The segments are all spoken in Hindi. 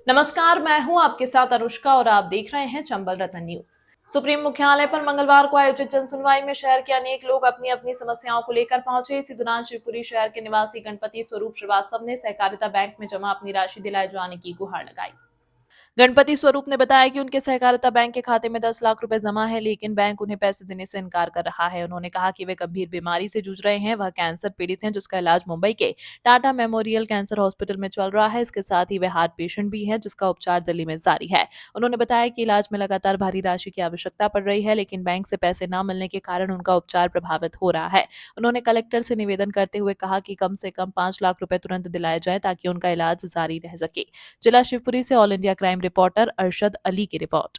नमस्कार, मैं हूं आपके साथ अनुष्का और आप देख रहे हैं चंबल रत्न न्यूज। सुप्रीम मुख्यालय पर मंगलवार को आयोजित जनसुनवाई में शहर के अनेक लोग अपनी अपनी समस्याओं को लेकर पहुंचे। इसी दौरान शिवपुरी शहर के निवासी गणपति स्वरूप श्रीवास्तव ने सहकारिता बैंक में जमा अपनी राशि दिलाए जाने की गुहार लगाई। गणपति स्वरूप ने बताया कि उनके सहकारिता बैंक के खाते में 10 लाख रुपए जमा है, लेकिन बैंक उन्हें पैसे देने से इनकार कर रहा है। उन्होंने कहा कि वे गंभीर बीमारी से जूझ रहे हैं। वह कैंसर पीड़ित हैं, जिसका इलाज मुंबई के टाटा मेमोरियल कैंसर हॉस्पिटल में चल रहा है। इसके साथ ही वे हार्ट पेशेंट भी है, जिसका उपचार दिल्ली में जारी है। उन्होंने बताया कि इलाज में लगातार भारी राशि की आवश्यकता पड़ रही है, लेकिन बैंक से पैसे न मिलने के कारण उनका उपचार प्रभावित हो रहा है। उन्होंने कलेक्टर से निवेदन करते हुए कहा कि कम से कम 5 लाख रुपए तुरंत दिलाए जाए ताकि उनका इलाज जारी रह सके। जिला शिवपुरी से all India crime reporter Arshad Ali की रिपोर्ट।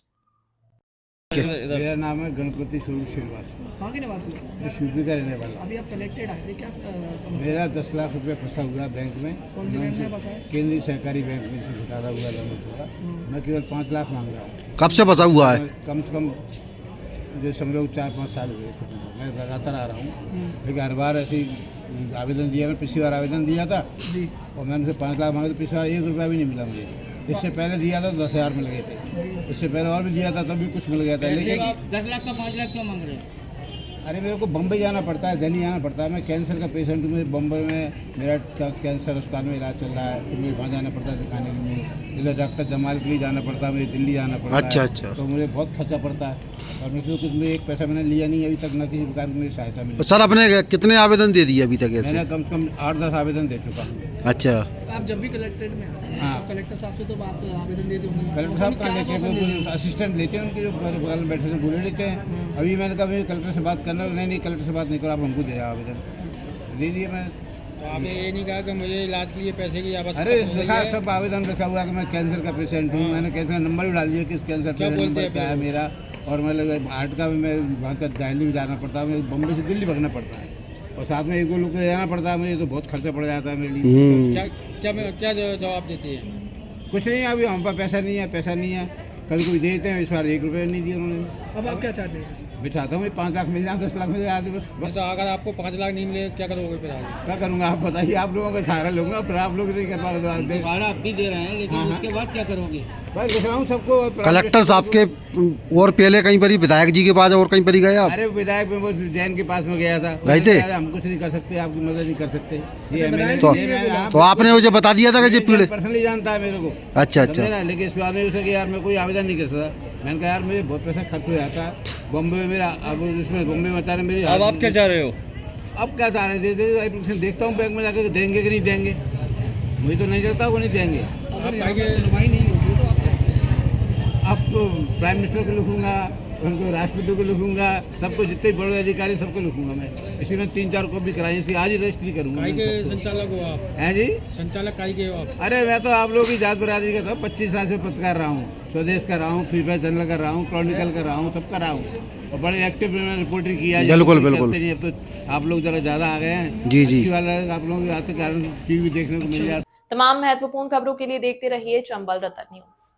मेरा नाम है गणपति स्वरूप श्रीवास्तव। कहाँ के निवासी हो? मैं शिवपुरी का रहने वाला अभी आप कलेक्टेड आए थे, क्या समस्या? मेरा 10 लाख रुपए फंसा हुआ बैंक में। कौन सी बैंक में फंसा है? केंद्रीय सहकारी बैंक में से घुटाला हुआ लंबा चौड़ा। मैं केवल 5 लाख मांग रहा हूँ। कब से फंसा हुआ है? कम से कम जो समझो 4-5 साल हुए थे। मैं लगातार आ रहा हूँ, लेकिन हर बार ऐसे आवेदन दिया। मैं पिछली बार आवेदन दिया था जी, और मैंने उनसे 5 लाख मांगे तो पिछली बार 1 रुपया भी नहीं मिला मुझे। इससे पहले दिया था तो 10,000 मिल गए थे। इससे पहले और भी दिया था तब भी कुछ मिल गया था। लेकिन आप 10 लाख का 5 लाख क्यों मांग रहे हैं? अरे मेरे को बम्बई जाना पड़ता है, दिल्ली जाना पड़ता है। मैं कैंसर का पेशेंट हूँ। मेरे बम्बई में मेरा कैंसर अस्पताल में इलाज चल रहा है, तो मुझे वहाँ जाना पड़ता है दिखाने के लिए। इधर डॉक्टर जमाल के लिए जाना पड़ता है, मुझे दिल्ली जाना पड़ता है। अच्छा। तो मुझे बहुत खर्चा पड़ता है और मुझे कुछ में एक पैसा मैंने लिया नहीं अभी तक, न किसी प्रकार की मेरी सहायता मिली। सर, आपने कितने आवेदन दे दिए अभी तक ऐसे? मैंने कम से कम 8-10 आवेदन दे चुका हूँ। अच्छा। आप जब भी कलेक्टेड में आए, हाँ। तो कलेक्टर साहब से तो आप आवेदन दे दूँगी। कलेक्टर साहब का लेके असिस्टेंट लेते हैं, उनके जो बगल में बैठे थे बोले लेते हैं। अभी मैंने कहा कलेक्टर से बात करना, नहीं कलेक्टर से बात नहीं करो, आप हमको दे आवेदन दे दिए। मैं तो आपने ये नहीं कहा कि मुझे इलाज के लिए पैसे की आवश्यकता अरे हो रही लिखा है? सब आवेदन लिखा हुआ कि मैं कैंसर का पेशेंट हूँ। मैंने कैंसर का नंबर भी डाल दिया कि इस कैंसर क्या पेशेंट बोलते नंबर हैं क्या है मेरा। और मैं हार्ट का भी मैं वहाँ का दिल्ली में जाना पड़ता है, मुझे बम्बई से दिल्ली भगना पड़ता है और साथ में एक दो लोग को जाना पड़ता है। मुझे तो बहुत खर्चा पड़ जाता है मेरे लिए। क्या जवाब देती है? कुछ नहीं, अभी हम पास पैसा नहीं है। कभी कोई देते हैं, इस बार 1 रुपये नहीं दिया उन्होंने। अब आप क्या चाहते हैं? मैं चाहता हूँ 5 लाख मिल जाए, 10 लाख मिल जाए बस। तो अगर आपको 5 लाख नहीं मिले क्या करोगे फिर आगे? क्या करूँगा आप बताइए। आप लोगों का सहारा लूँगा, फिर आप लोग नहीं कर पा रहे। दोबारा आप भी दे रहे हैं, लेकिन उसके बाद क्या करोगे? भाई लिख रहा हूँ सबको। कलेक्टर साहब के और पहले कहीं पर ही विधायक जी के पास और कहीं पर ही गए आप? अरे विधायक में वो जैन के पास में गया था, गए थे? हम कुछ नहीं कर सकते, आपकी मदद नहीं कर सकते। तो आपने मुझे बता दिया था कि जी पीड़ित पर्सनली जानता है मेरे को। अच्छा। लेकिन इसके बाद में उसे यार मैं कोई आवेदन नहीं कर सकता। मैंने कहा यार मुझे बहुत पैसा खर्च हो जाता है बॉम्बे में मेरा। अब इसमें बॉम्बे में बता रहे मेरी। अब आप क्या चाह रहे हो? अब क्या चाह रहे थे? देखता हूँ बैंक में जाकर देंगे कि नहीं देंगे। मुझे तो नहीं लगता वो नहीं देंगे। अगर यहाँ पे सुनवाई नहीं होगी तो आप अब प्राइम मिनिस्टर को लिखूंगा, उनको राष्ट्रपति को लिखूंगा, सबको जितने बड़े अधिकारी सबको लिखूंगा मैं। इसी में 3-4 कॉपी कराई, इसकी आज ही रजिस्ट्री करूंगा। काई के संचालक हो आप? हैं जी? संचालक काई के हो आप? अरे मैं तो आप लोगों की जात बरादरी का था। 25 साल से पत्रकार रहा हूँ, स्वदेश कर रहा हूँ, फ्री प्रेस जर्नल कर रहा हूँ, क्रॉनिकल कर रहा हूँ, सब कर रहा हूँ और बड़े एक्टिव में रिपोर्टिंग किया। बिल्कुल। अब तो आप लोग जरा ज्यादा आ गए हैं। जी। अच्छी वाला आप लोगों के कारण टीवी देखने को मिल जाता। तमाम महत्वपूर्ण खबरों के लिए देखते रहिए चंबल रत्न न्यूज।